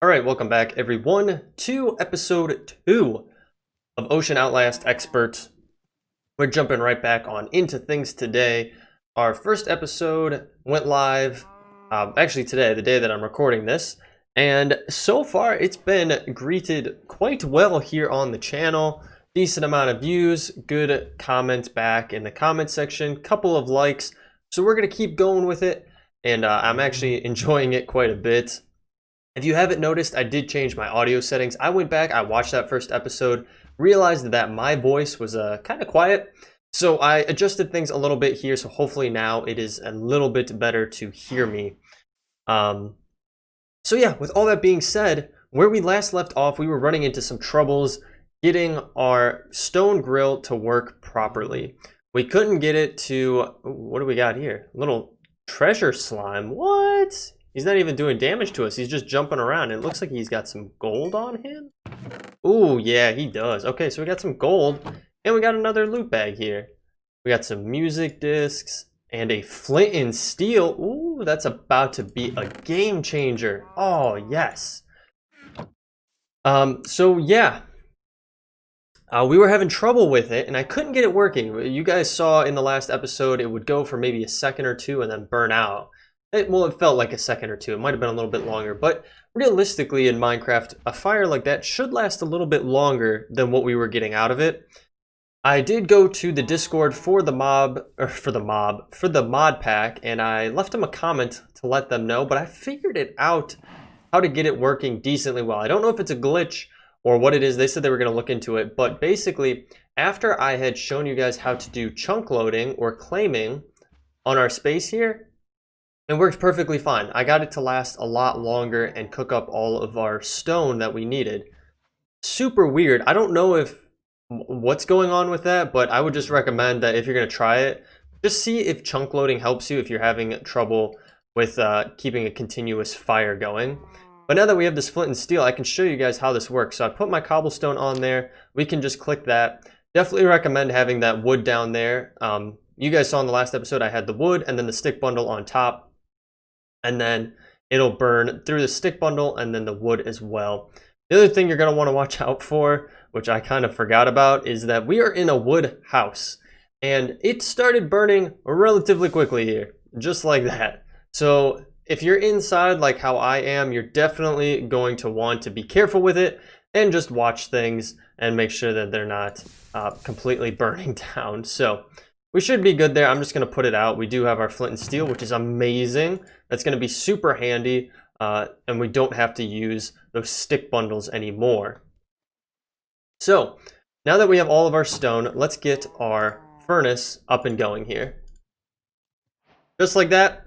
Alright, welcome back everyone to episode 2 of Ocean Outlast Expert. We're jumping right back on into things today. Our first episode went live, actually today, the day that I'm recording this. And so far it's been greeted quite well here on the channel. Decent amount of views, good comments back in the comment section, couple of likes. So we're going to keep going with it, and I'm actually enjoying it quite a bit. If you haven't noticed, I did change my audio settings. I went back, I watched that first episode, realized that my voice was kind of quiet. So I adjusted things a little bit here, so hopefully now it is a little bit better to hear me. So yeah, with all that being said, where we last left off, we were running into some troubles getting our stone grill to work properly. We couldn't get it to, what do we got here? A little treasure slime, what? He's not even doing damage to us. He's just jumping around. It looks like he's got some gold on him. Ooh, yeah, he does. Okay, so we got some gold, and we got another loot bag here. We got some music discs and a flint and steel. Ooh, that's about to be a game changer. Oh, yes. So yeah. We were having trouble with it, and I couldn't get it working. You guys saw in the last episode, it would go for maybe a second or two and then burn out. It felt like a second or two. It might have been a little bit longer, but realistically in Minecraft, a fire like that should last a little bit longer than what we were getting out of it. I did go to the Discord for the mod pack, and I left them a comment to let them know, but I figured it out how to get it working decently well. I don't know if it's a glitch or what it is. They said they were going to look into it, but basically, after I had shown you guys how to do chunk loading or claiming on our space here, it works perfectly fine. I got it to last a lot longer and cook up all of our stone that we needed. Super weird. I don't know what's going on with that, but I would just recommend that if you're going to try it, just see if chunk loading helps you if you're having trouble with keeping a continuous fire going. But now that we have this flint and steel, I can show you guys how this works. So I put my cobblestone on there. We can just click that. Definitely recommend having that wood down there. You guys saw in the last episode I had the wood and then the stick bundle on top. And then it'll burn through the stick bundle and then the wood as well. The other thing you're going to want to watch out for, which I kind of forgot about, is that we are in a wood house. And it started burning relatively quickly here, just like that. So if you're inside like how I am, you're definitely going to want to be careful with it and just watch things and make sure that they're not completely burning down. So we should be good there. I'm just going to put it out. We do have our flint and steel, which is amazing. That's going to be super handy, and we don't have to use those stick bundles anymore. So now that we have all of our stone, let's get our furnace up and going here. Just like that,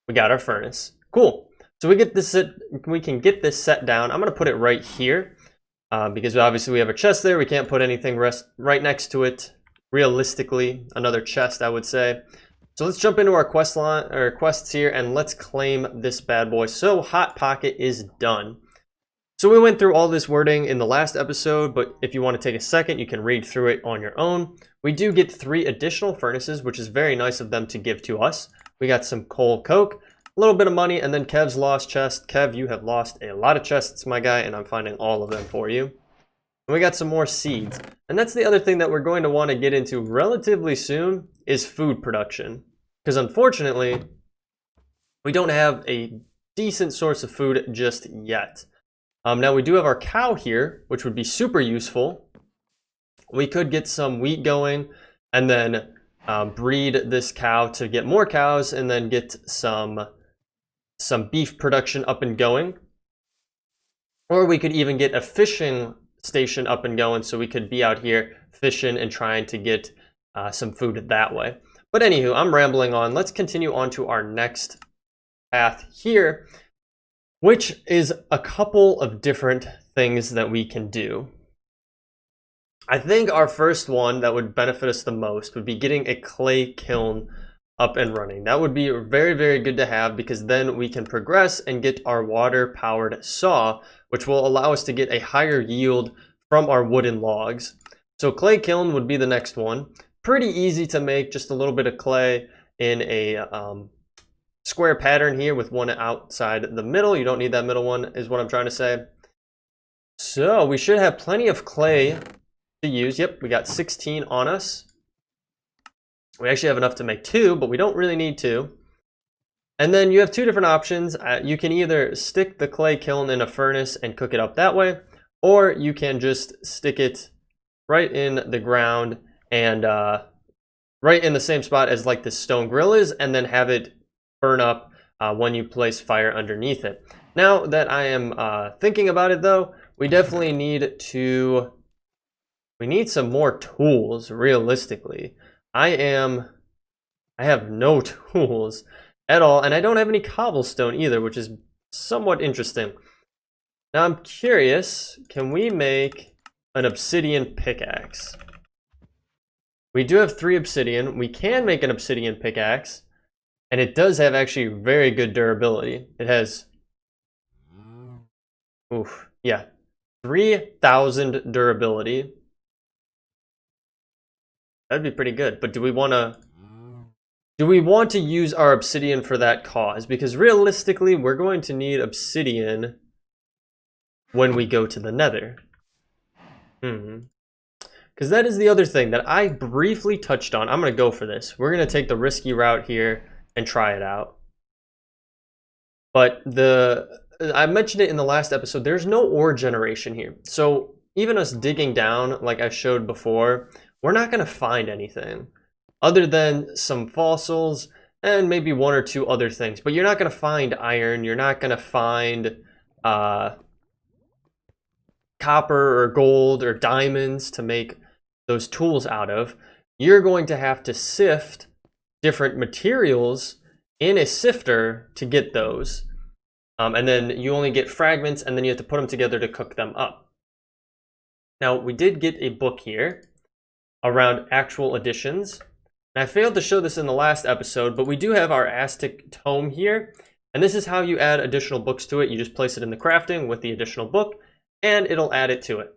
we got our furnace. Cool. So we can get this set down. I'm going to put it right here because obviously we have a chest there. We can't put anything right next to it. Realistically, another chest, I would say. So let's jump into our quests here, and let's claim this bad boy. So Hot Pocket is done. So we went through all this wording in the last episode, but if you want to take a second, you can read through it on your own. We do get 3 additional furnaces, which is very nice of them to give to us. We got some coal coke, a little bit of money, and then Kev's lost chest. Kev, you have lost a lot of chests, my guy, and I'm finding all of them for you. And we got some more seeds. And that's the other thing that we're going to want to get into relatively soon is food production. Because unfortunately, we don't have a decent source of food just yet. Now we do have our cow here, which would be super useful. We could get some wheat going and then breed this cow to get more cows and then get some beef production up and going. Or we could even get a fishing station up and going so we could be out here fishing and trying to get some food that way. But anywho, I'm rambling on. Let's continue on to our next path here, which is a couple of different things that we can do. I think our first one that would benefit us the most would be getting a clay kiln up and running. That would be very, very good to have because then we can progress and get our water-powered saw, which will allow us to get a higher yield from our wooden logs. So clay kiln would be the next one. Pretty easy to make, just a little bit of clay in a square pattern here with one outside the middle. You don't need that middle one, is what I'm trying to say. So we should have plenty of clay to use. Yep, we got 16 on us. We actually have enough to make 2, but we don't really need 2. And then you have 2 different options. You can either stick the clay kiln in a furnace and cook it up that way, or you can just stick it right in the ground and right in the same spot as like the stone grill is, and then have it burn up when you place fire underneath it. Now that I am thinking about it though, we definitely need some more tools, realistically. I have no tools at all, and I don't have any cobblestone either, which is somewhat interesting. Now I'm curious, can we make an obsidian pickaxe? We do have 3 obsidian. We can make an obsidian pickaxe, and it does have actually very good durability. It has, oof, yeah, 3,000 durability. That'd be pretty good, but do we want to use our obsidian for that cause? Because realistically, we're going to need obsidian when we go to the nether. Because that is the other thing that I briefly touched on. I'm going to go for this. We're going to take the risky route here and try it out. But I mentioned it in the last episode, there's no ore generation here. So even us digging down, like I showed before, we're not going to find anything other than some fossils and maybe 1 or 2 other things. But you're not going to find iron. You're not going to find copper or gold or diamonds to make those tools out of. You're going to have to sift different materials in a sifter to get those. And then you only get fragments, and then you have to put them together to cook them up. Now, we did get a book here around actual additions. And I failed to show this in the last episode, but we do have our Aztec tome here. And this is how you add additional books to it. You just place it in the crafting with the additional book, and it'll add it to it.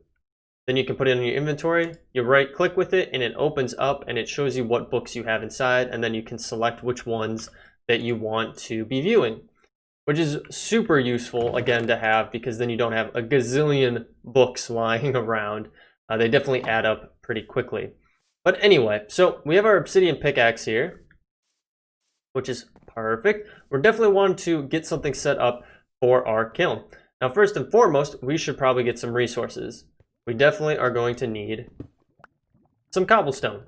Then you can put it in your inventory, you right click with it, and it opens up and it shows you what books you have inside, and then you can select which ones that you want to be viewing, which is super useful, again, to have, because then you don't have a gazillion books lying around. They definitely add up pretty quickly. But anyway, so we have our obsidian pickaxe here, which is perfect. We're definitely wanting to get something set up for our kiln. Now, first and foremost, we should probably get some resources. We definitely are going to need some cobblestone.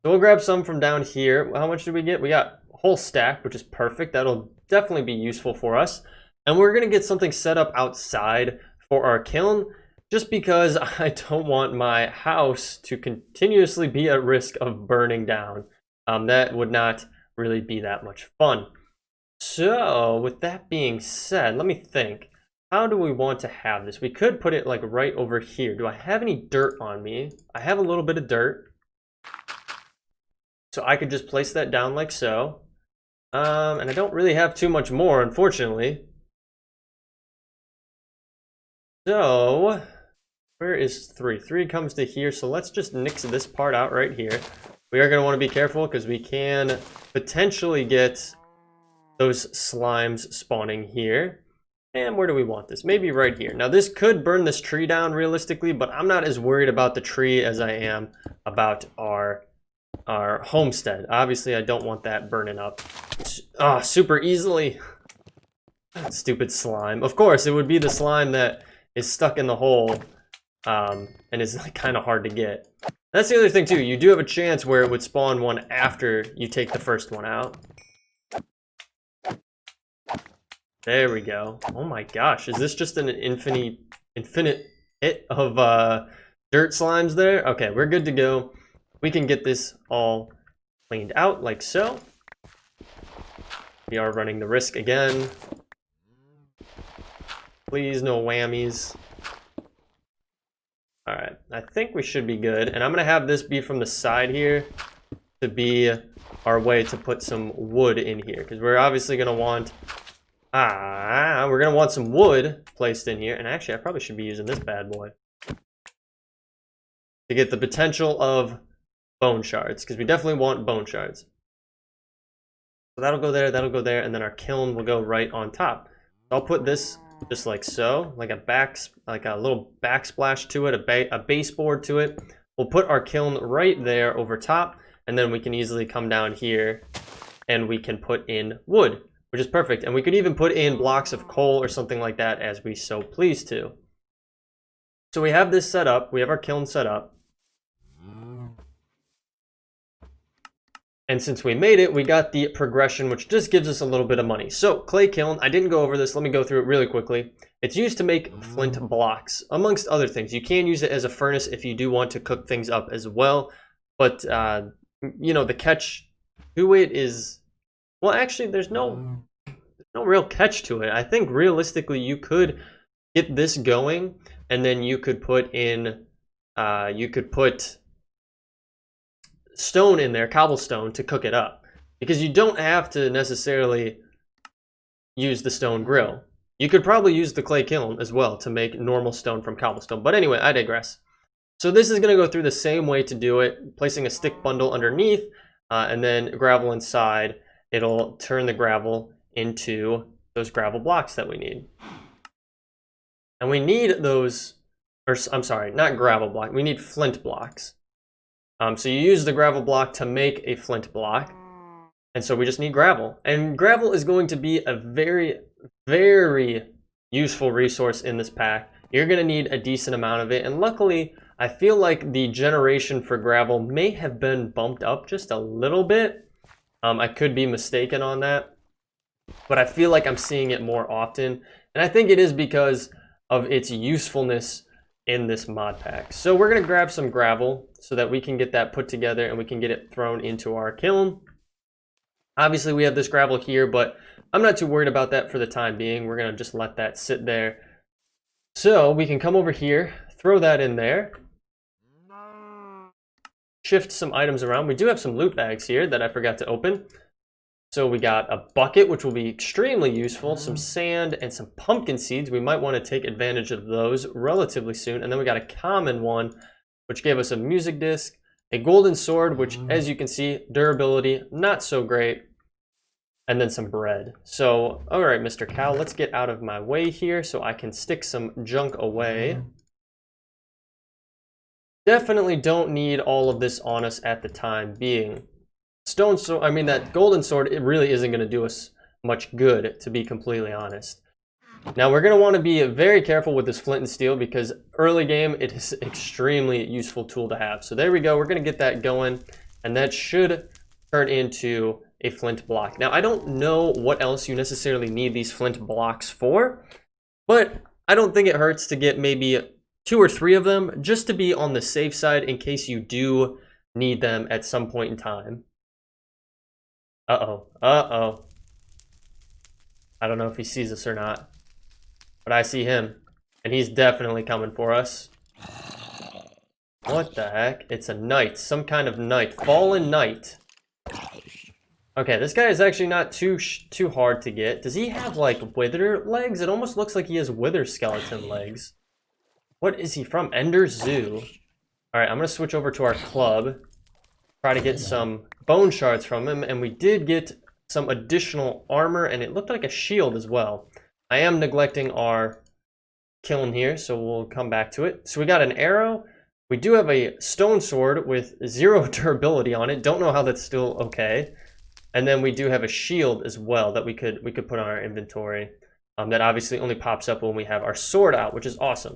So we'll grab some from down here. How much did we get? We got a whole stack, which is perfect. That'll definitely be useful for us. And we're going to get something set up outside for our kiln, just because I don't want my house to continuously be at risk of burning down. That would not really be that much fun. So with that being said, let me think. How do we want to have this? We could put it like right over here. Do I have any dirt on me? I have a little bit of dirt. So I could just place that down like so. And I don't really have too much more, unfortunately. So, where is 3? 3 comes to here, so let's just nix this part out right here. We are going to want to be careful because we can potentially get those slimes spawning here. And where do we want this? Maybe right here. Now this could burn this tree down realistically, but I'm not as worried about the tree as I am about our homestead. Obviously I don't want that burning up super easily. Stupid slime. Of course, it would be the slime that is stuck in the hole and is like kind of hard to get. That's the other thing too. You do have a chance where it would spawn one after you take the first one out. There we go. Oh my gosh, is this just an infinite hit of dirt slimes there? Okay, we're good to go. We can get this all cleaned out like so. We are running the risk again. Please, no whammies. Alright, I think we should be good. And I'm going to have this be from the side here to be our way to put some wood in here. Because we're obviously going to want... we're going to want some wood placed in here. And actually, I probably should be using this bad boy to get the potential of bone shards, because we definitely want bone shards. So that'll go there, and then our kiln will go right on top. I'll put this just like so, like a little backsplash to it, a baseboard to it. We'll put our kiln right there over top, and then we can easily come down here and we can put in wood, which is perfect. And we could even put in blocks of coal or something like that as we so please to. So we have this set up, we have our kiln set up. And since we made it, we got the progression, which just gives us a little bit of money. So clay kiln, I didn't go over this. Let me go through it really quickly. It's used to make flint blocks, amongst other things. You can use it as a furnace if you do want to cook things up as well. But, you know, the catch to it is, well, actually, there's no real catch to it. I think realistically, you could get this going, and then you could put in, stone in there, cobblestone, to cook it up, because you don't have to necessarily use the stone grill. You could probably use the clay kiln as well to make normal stone from cobblestone, but anyway, I digress. So this is going to go through the same way to do it, placing a stick bundle underneath and then gravel inside. It'll turn the gravel into those gravel blocks that we need, and we need those, or I'm sorry, not gravel block, we need flint blocks. So you use the gravel block to make a flint block, and so we just need gravel. And gravel is going to be a very, very useful resource in this pack. You're going to need a decent amount of it, and luckily, I feel like the generation for gravel may have been bumped up just a little bit. I could be mistaken on that, but I feel like I'm seeing it more often, and I think it is because of its usefulness in this mod pack. So we're going to grab some gravel so that we can get that put together and we can get it thrown into our kiln. Obviously we have this gravel here, but I'm not too worried about that for the time being. We're going to just let that sit there. So we can come over here, throw that in there, shift some items around. We do have some loot bags here that I forgot to open. So we got a bucket, which will be extremely useful, some sand, and some pumpkin seeds. We might want to take advantage of those relatively soon. And then we got a common one, which gave us a music disc, a golden sword, which, as you can see, durability, not so great, and then some bread. So, all right, Mr. Cow, let's get out of my way here so I can stick some junk away. Definitely don't need all of this on us at the time being. Stone sword, I mean, that golden sword, it really isn't going to do us much good, to be completely honest. Now we're going to want to be very careful with this flint and steel, because early game it is an extremely useful tool to have. So there we go, we're going to get that going, and that should turn into a flint block. Now I don't know what else you necessarily need these flint blocks for, but I don't think it hurts to get maybe 2 or 3 of them, just to be on the safe side in case you do need them at some point in time. Uh-oh. Uh-oh. I don't know if he sees us or not, but I see him, and he's definitely coming for us. What the heck? It's a knight. Some kind of knight. Fallen knight. Okay, this guy is actually not too hard to get. Does he have, like, wither legs? It almost looks like he has wither skeleton legs. What is he from? Ender Zoo. Alright, I'm going to switch over to our club. Try to get some bone shards from him, and we did get some additional armor, and it looked like a shield as well. I am neglecting our kiln here, so we'll come back to it. So we got an arrow. We do have a stone sword with 0 durability on it. Don't know how that's still okay. And then we do have a shield as well that we could put on our inventory. That obviously only pops up when we have our sword out, which is awesome.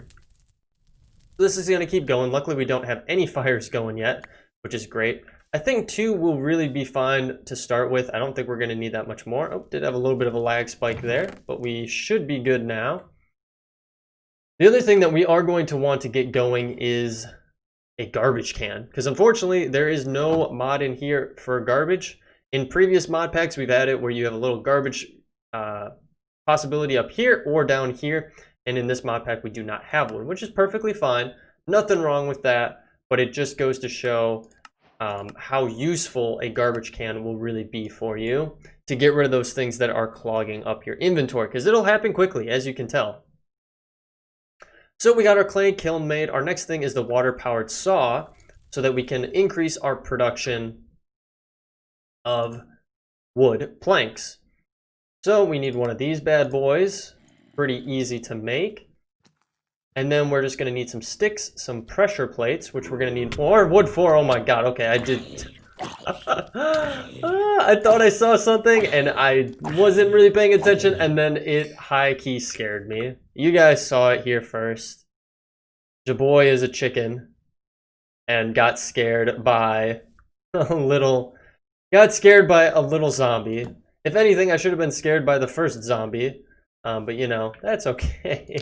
So this is going to keep going. Luckily, we don't have any fires going yet, which is great. I think 2 will really be fine to start with. I don't think we're going to need that much more. Oh, did have a little bit of a lag spike there, but we should be good now. The other thing that we are going to want to get going is a garbage can, because unfortunately there is no mod in here for garbage. In previous mod packs, we've had it where you have a little garbage possibility up here or down here, and in this mod pack we do not have one, which is perfectly fine. Nothing wrong with that, but it just goes to show how useful a garbage can will really be for you to get rid of those things that are clogging up your inventory, because it'll happen quickly, as you can tell. So we got our clay kiln made. Our next thing is the water-powered saw, so that we can increase our production of wood planks. So we need one of these bad boys. Pretty easy to make. And then we're just going to need some sticks, some pressure plates, which we're going to need more wood for. Oh my god, okay, I did... I thought I saw something and I wasn't really paying attention, and then it high-key scared me. You guys saw it here first. Jaboy is a chicken and got scared by a little zombie. If anything, I should have been scared by the first zombie, but you know, that's okay.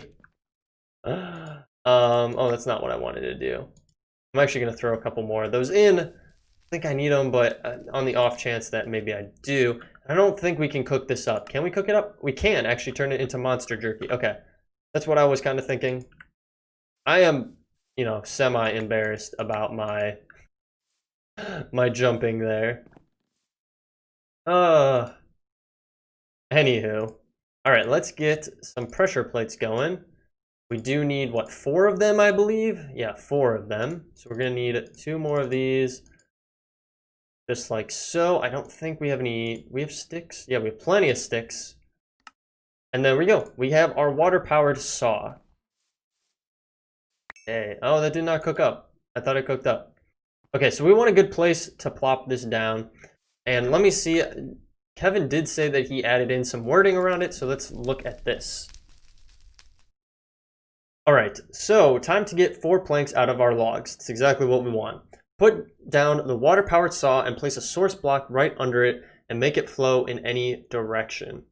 Oh, that's not what I wanted to do. I'm actually going to throw a couple more of those in. I think I need them, but on the off chance that maybe I do. I don't think we can cook this up. Can we cook it up? We can actually turn it into monster jerky. Okay, that's what I was kind of thinking. I am, you know, semi-embarrassed about my jumping there. Anywho. Alright, let's get some pressure plates going. We do need, what, 4 of them, I believe? Yeah, 4 of them. So we're going to need 2 more of these. Just like so. I don't think we have any... We have sticks? Yeah, we have plenty of sticks. And there we go. We have our water-powered saw. Okay. Oh, that did not cook up. I thought it cooked up. Okay, so we want a good place to plop this down. And let me see. Kevin did say that he added in some wording around it, so let's look at this. Alright, so time to get 4 planks out of our logs. It's exactly what we want. Put down the water-powered saw and place a source block right under it and make it flow in any direction.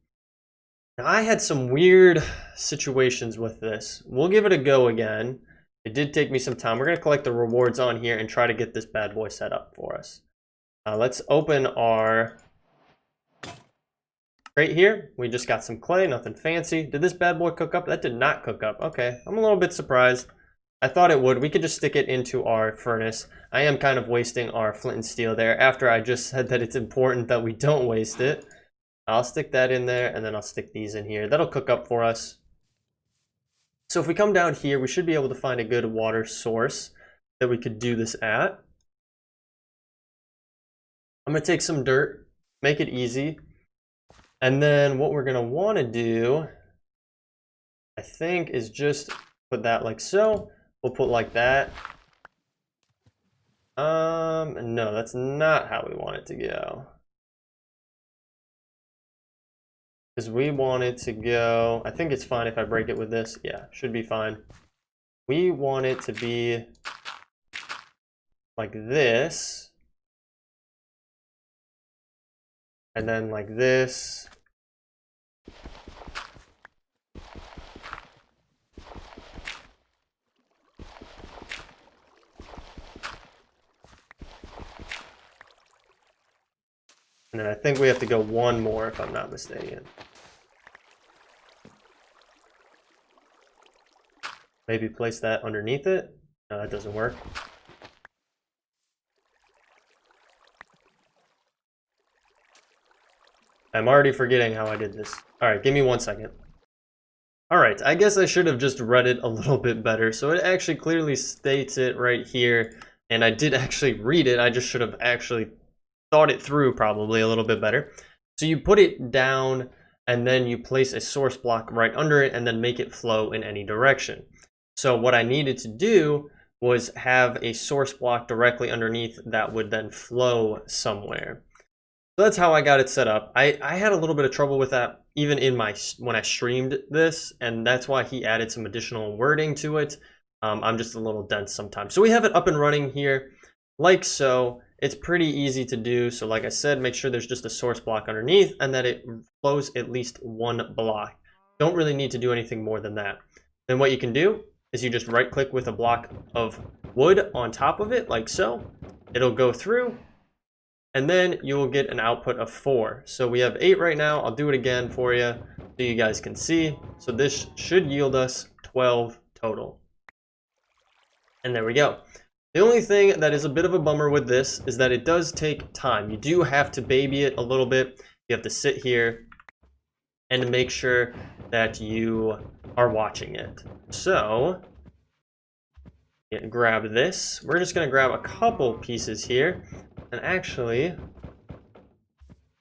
Now, I had some weird situations with this. We'll give it a go again. It did take me some time. We're going to collect the rewards on here and try to get this bad boy set up for us. Let's open our crate here. We just got some clay, nothing fancy. Did this bad boy cook up? That did not cook up. Okay, I'm a little bit surprised. I thought it would. We could just stick it into our furnace. I am kind of wasting our flint and steel there after I just said that it's important that we don't waste it. I'll stick that in there, and then I'll stick these in here. That'll cook up for us. So if we come down here, we should be able to find a good water source that we could do this at. I'm going to take some dirt, make it easy. And then what we're going to want to do, I think, is just put that like so. We'll put like that. No, that's not how we want it to go. Because we want it to go, I think it's fine if I break it with this. Yeah, should be fine. We want it to be like this. And then like this. And then I think we have to go 1 more if I'm not mistaken. Maybe place that underneath it. No, that doesn't work. I'm already forgetting how I did this. Alright, give me 1 second. Alright, I guess I should have just read it a little bit better. So it actually clearly states it right here. And I did actually read it. I just should have actually thought it through probably a little bit better. So you put it down and then you place a source block right under it and then make it flow in any direction. So what I needed to do was have a source block directly underneath that would then flow somewhere. So that's how I got it set up. I had a little bit of trouble with that even in when I streamed this, and that's why he added some additional wording to it. I'm just a little dense sometimes. So we have it up and running here like so. It's pretty easy to do. So like I said, make sure there's just a source block underneath and that it flows at least 1 block. Don't really need to do anything more than that. Then what you can do is you just right click with a block of wood on top of it like so. It'll go through and then you will get an output of 4. So we have 8 right now. I'll do it again for you so you guys can see. So this should yield us 12 total. And there we go. The only thing that is a bit of a bummer with this is that it does take time. You do have to baby it a little bit. You have to sit here and make sure that you are watching it. So, grab this. We're just going to grab a couple pieces here. And actually,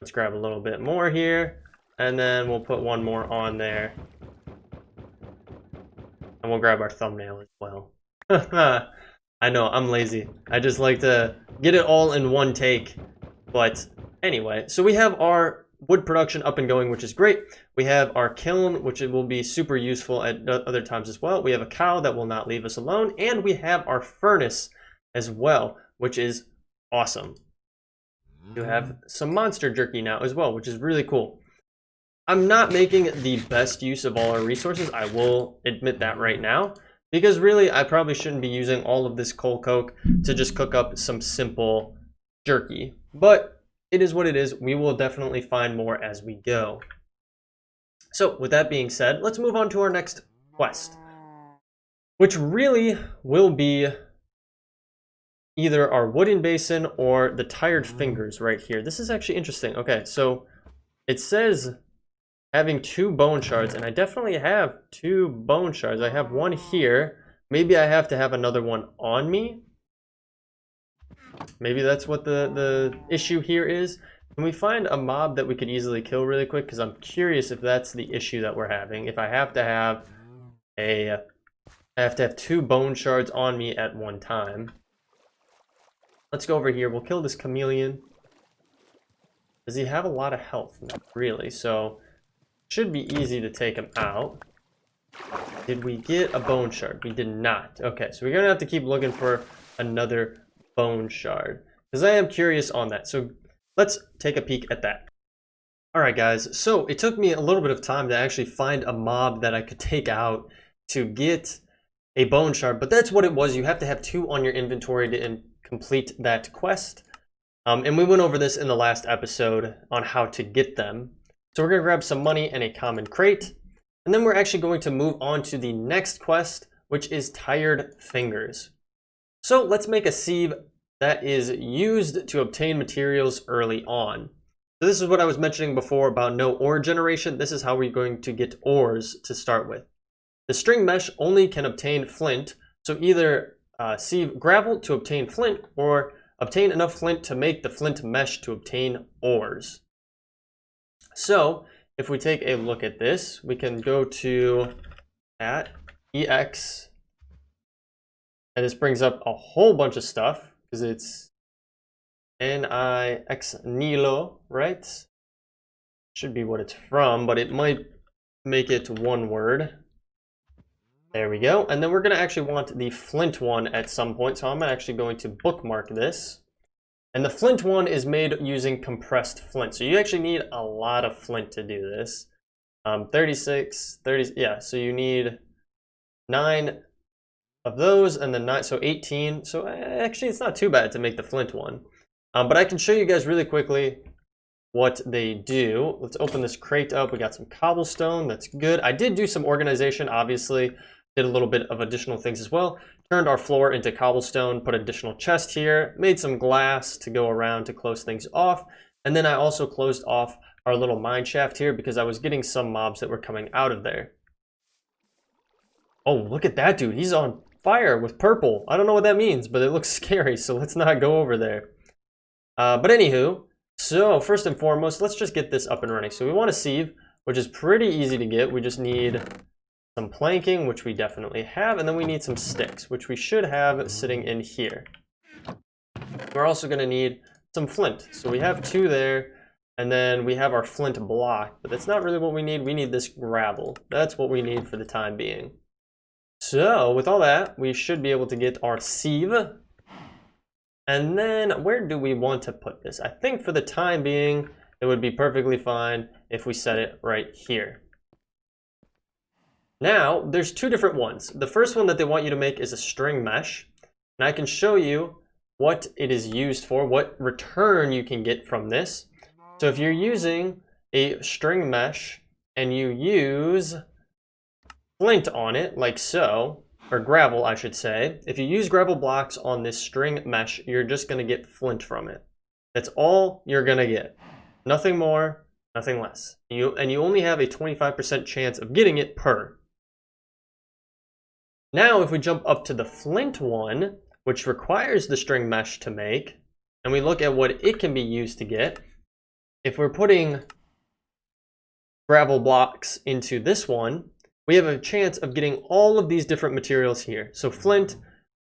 Let's grab a little bit more here, and then we'll put one more on there. And we'll grab our thumbnail as well. I know, I'm lazy. I just like to get it all in one take. But anyway, so we have our wood production up and going, which is great. We have our kiln, which it will be super useful at other times as well. We have a cow that will not leave us alone. And we have our furnace as well, which is awesome. You have some monster jerky now as well, which is really cool. I'm not making the best use of all our resources. I will admit that right now, because really I probably shouldn't be using all of this coal coke to just cook up some simple jerky. But it is what it is. We will definitely find more as we go. So with that being said, let's move on to our next quest, which really will be either our wooden basin or the tired fingers right here. This is actually interesting. Okay, so it says having 2 bone shards, and I definitely have 2 bone shards. I have one here. Maybe I have to have another one on me. Maybe that's what the issue here is. Can we find a mob that we could easily kill really quick? Because I'm curious if that's the issue that we're having. If I have to have I have to have 2 bone shards on me at one time. Let's go over here. We'll kill this chameleon. Does he have a lot of health? Not really. So should be easy to take him out. Did we get a bone shard? We did not. Okay, so we're gonna have to keep looking for another bone shard, because I am curious on that. So let's take a peek at that. Alright guys, so it took me a little bit of time to actually find a mob that I could take out to get a bone shard, but that's what it was. You have to have 2 on your inventory to complete that quest. And we went over this in the last episode on how to get them. So we're going to grab some money and a common crate. And then we're actually going to move on to the next quest, which is tired fingers. So let's make a sieve that is used to obtain materials early on. So this is what I was mentioning before about no ore generation. This is how we're going to get ores to start with. The string mesh only can obtain flint. So either sieve gravel to obtain flint, or obtain enough flint to make the flint mesh to obtain ores. So if we take a look at this, we can go to @ex, and this brings up a whole bunch of stuff because it's NIX Nilo, right? Should be what it's from, but it might make it one word. There we go. And then we're going to actually want the flint one at some point, so I'm actually going to bookmark this. And the flint one is made using compressed flint. So you actually need a lot of flint to do this. 36, 30, yeah, so you need 9 of those, and then 9, so 18. So actually it's not too bad to make the flint one. But I can show you guys really quickly what they do. Let's open this crate up. We got some cobblestone, that's good. I did do some organization, obviously. Did a little bit of additional things as well. Turned our floor into cobblestone, put additional chest here, made some glass to go around to close things off. And then I also closed off our little mine shaft here because I was getting some mobs that were coming out of there. Oh, look at that dude. He's on fire with purple. I don't know what that means, but it looks scary, so let's not go over there. But anywho, so first and foremost, let's just get this up and running. So we want a sieve, which is pretty easy to get. We just need some planking, which we definitely have, and then we need some sticks, which we should have sitting in here. We're also going to need some flint. So we have 2 there, and then we have our flint block, but that's not really what we need. We need this gravel. That's what we need for the time being. So with all that, we should be able to get our sieve. And then where do we want to put this? I think for the time being, it would be perfectly fine if we set it right here. Now, there's 2 different ones. The first one that they want you to make is a string mesh. And I can show you what it is used for, what return you can get from this. So if you're using a string mesh and you use flint on it, like so, or gravel, I should say. If you use gravel blocks on this string mesh, you're just going to get flint from it. That's all you're going to get. Nothing more, nothing less. And you only have a 25% chance of getting it per. Now, if we jump up to the flint one, which requires the string mesh to make, and we look at what it can be used to get, if we're putting gravel blocks into this one, we have a chance of getting all of these different materials here. So flint,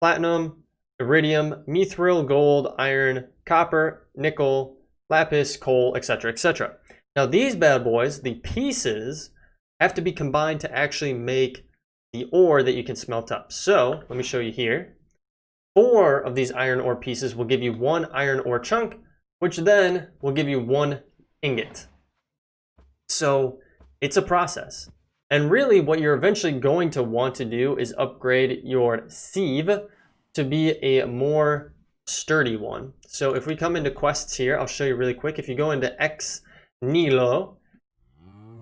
platinum, iridium, mithril, gold, iron, copper, nickel, lapis, coal, etc., etc. Now these bad boys, the pieces, have to be combined to actually make the ore that you can smelt up. So let me show you here. 4 of these iron ore pieces will give you 1 iron ore chunk, which then will give you 1 ingot. So it's a process. And really what you're eventually going to want to do is upgrade your sieve to be a more sturdy one. So if we come into quests here, I'll show you really quick. If you go into Ex Nihilo,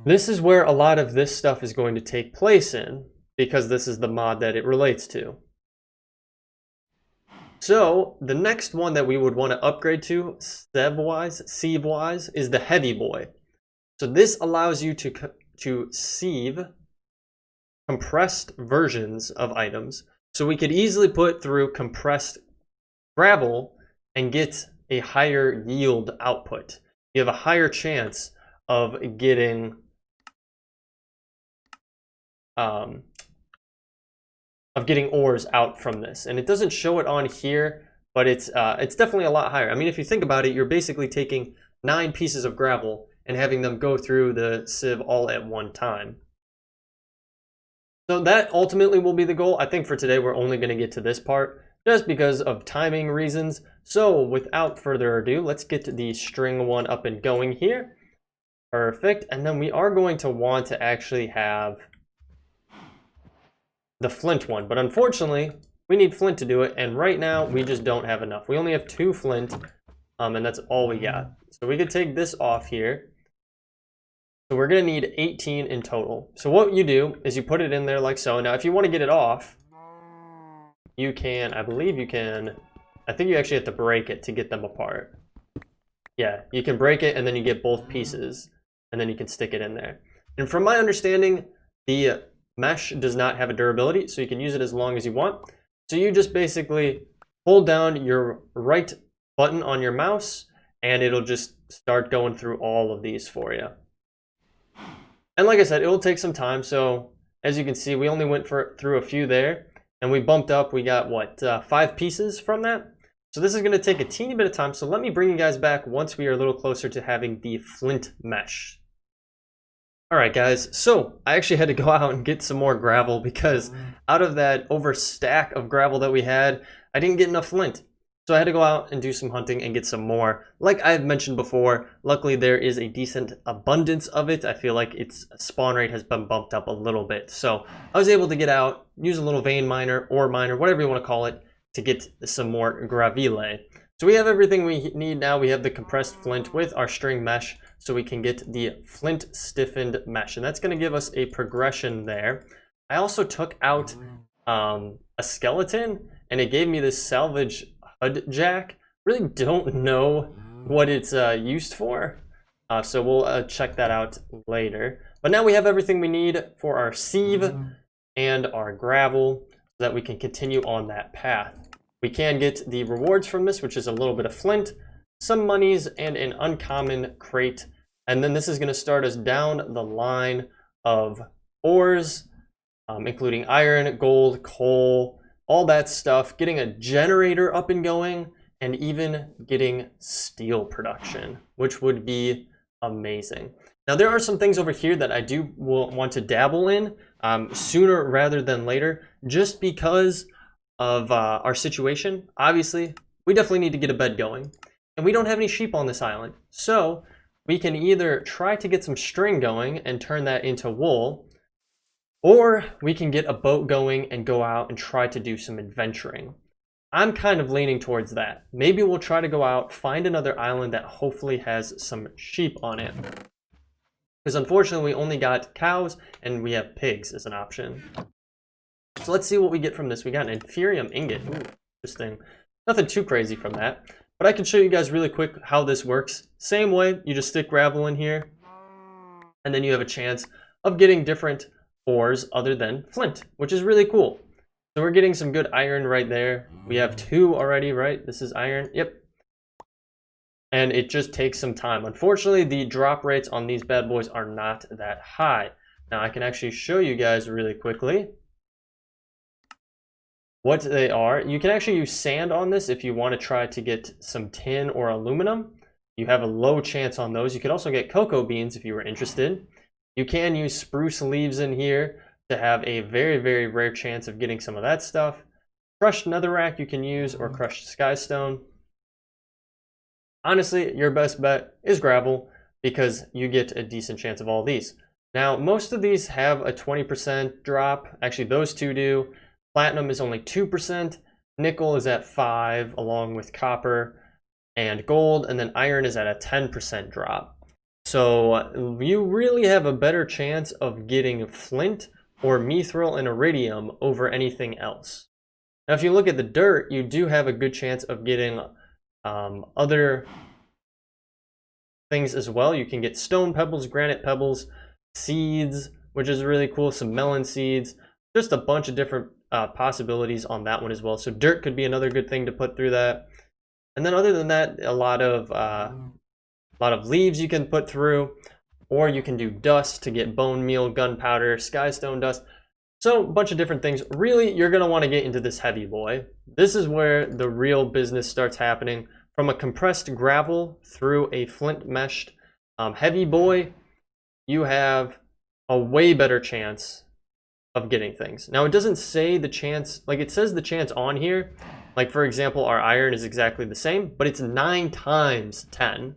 this is where a lot of this stuff is going to take place in, because this is the mod that it relates to. So the next one that we would want to upgrade to, sieve-wise, is the heavy boy. So this allows you to sieve compressed versions of items. So we could easily put through compressed gravel and get a higher yield output. You have a higher chance of getting ores out from this. And it doesn't show it on here, but it's definitely a lot higher. I mean, if you think about it, you're basically taking 9 pieces of gravel and having them go through the sieve all at one time. So that ultimately will be the goal. I think for today, we're only going to get to this part just because of timing reasons. So without further ado, let's get the string one up and going here. Perfect. And then we are going to want to actually have the flint one, but unfortunately we need flint to do it, and right now we just don't have enough. We only have 2 flint, and that's all we got. So we could take this off here. So we're gonna need 18 in total. So what you do is you put it in there like so. Now if you want to get it off, you can, I believe you can, I think you actually have to break it to get them apart. Yeah, you can break it and then you get both pieces, and then you can stick it in there. And from my understanding, the mesh does not have a durability, so you can use it as long as you want. So you just basically hold down your right button on your mouse and it'll just start going through all of these for you. And like I said, it will take some time. So as you can see, we only went through a few there, and we bumped up. We got what, 5 pieces from that. So this is going to take a teeny bit of time. So let me bring you guys back once we are a little closer to having the flint mesh. Alright guys, so I actually had to go out and get some more gravel because out of that overstack of gravel that we had, I didn't get enough flint. So I had to go out and do some hunting and get some more. Like I had mentioned before, luckily there is a decent abundance of it. I feel like its spawn rate has been bumped up a little bit. So I was able to get out, use a little vein miner, ore miner, whatever you want to call it, to get some more graville. So we have everything we need now. We have the compressed flint with our string mesh, so we can get the flint stiffened mesh, and that's going to give us a progression there. I also took out a skeleton, and it gave me this salvage HUD jack. Really don't know what it's used for, so we'll check that out later. But now we have everything we need for our sieve and our gravel so that we can continue on that path. We can get the rewards from this, which is a little bit of flint, some monies, and an uncommon crate. And then this is going to start us down the line of ores, including iron, gold, coal, all that stuff, getting a generator up and going, and even getting steel production, which would be amazing. Now there are some things over here that I do want to dabble in sooner rather than later, just because of our situation. Obviously, we definitely need to get a bed going, and we don't have any sheep on this island. So we can either try to get some string going and turn that into wool, or we can get a boat going and go out and try to do some adventuring. I'm kind of leaning towards that. Maybe we'll try to go out, find another island that hopefully has some sheep on it. Because unfortunately, we only got cows and we have pigs as an option. So let's see what we get from this. We got an inferium ingot. Ooh, interesting. Nothing too crazy from that. But I can show you guys really quick how this works. Same way, you just stick gravel in here, and then you have a chance of getting different ores other than flint, which is really cool. So we're getting some good iron right there. We have 2 already, right? This is iron. Yep. and it just takes some time. Unfortunately, the drop rates on these bad boys are not that high. Now I can actually show you guys really quickly what they are. You can actually use sand on this if you want to try to get some tin or aluminum. You have a low chance on those. You could also get cocoa beans if you were interested. You can use spruce leaves in here to have a very, very rare chance of getting some of that stuff. Crushed netherrack you can use, or crushed skystone. Honestly, your best bet is gravel because you get a decent chance of all these. Now, most of these have a 20% drop. Actually, those two do. Platinum is only 2%. Nickel is at 5%, along with copper and gold. And then iron is at a 10% drop. So you really have a better chance of getting flint or mithril and iridium over anything else. Now, if you look at the dirt, you do have a good chance of getting other things as well. You can get stone pebbles, granite pebbles, seeds, which is really cool, some melon seeds, just a bunch of different possibilities on that one as well. So dirt could be another good thing to put through that. And then other than that, a lot of leaves you can put through, or you can do dust to get bone meal, gunpowder, skystone dust. So a bunch of different things. Really, you're going to want to get into this heavy boy. This is where the real business starts happening. From a compressed gravel through a flint meshed heavy boy, you have a way better chance of getting things. Now, it doesn't say the chance, like it says the chance on here. Like, for example, our iron is exactly the same, but it's 9 times 10.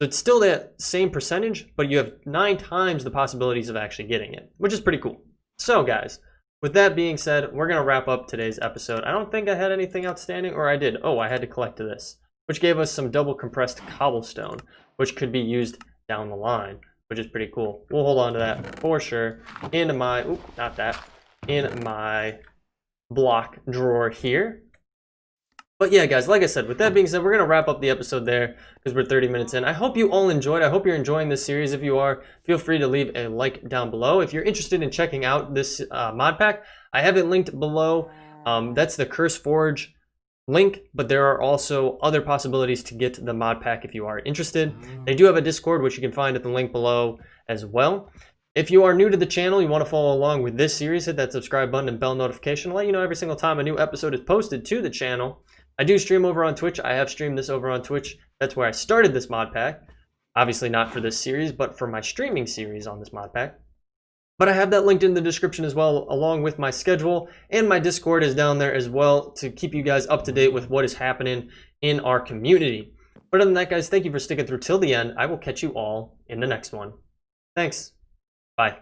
So it's still that same percentage, but you have 9 times the possibilities of actually getting it, which is pretty cool. So guys, with that being said, we're going to wrap up today's episode. I don't think I had anything outstanding, or I did. Oh, I had to collect this, which gave us some double compressed cobblestone, which could be used down the line, which is pretty cool. We'll hold on to that for sure in my, in my block drawer here. But yeah, guys, like I said, with that being said, we're going to wrap up the episode there because we're 30 minutes in. I hope you all enjoyed. I hope you're enjoying this series. If you are, feel free to leave a like down below. If you're interested in checking out this mod pack, I have it linked below. That's the Curse Forge link, but there are also other possibilities to get the mod pack if you are interested. They do have a Discord, which you can find at the link below as well. If you are new to the channel, you want to follow along with this series, hit that subscribe button and bell notification to let you know every single time a new episode is posted to the channel. I do stream over on Twitch. I have streamed this over on Twitch. That's where I started this mod pack. Obviously not for this series, but for my streaming series on this mod pack. But I have that linked in the description as well, along with my schedule, and my Discord is down there as well to keep you guys up to date with what is happening in our community. But other than that, guys, thank you for sticking through till the end. I will catch you all in the next one. Thanks. Bye.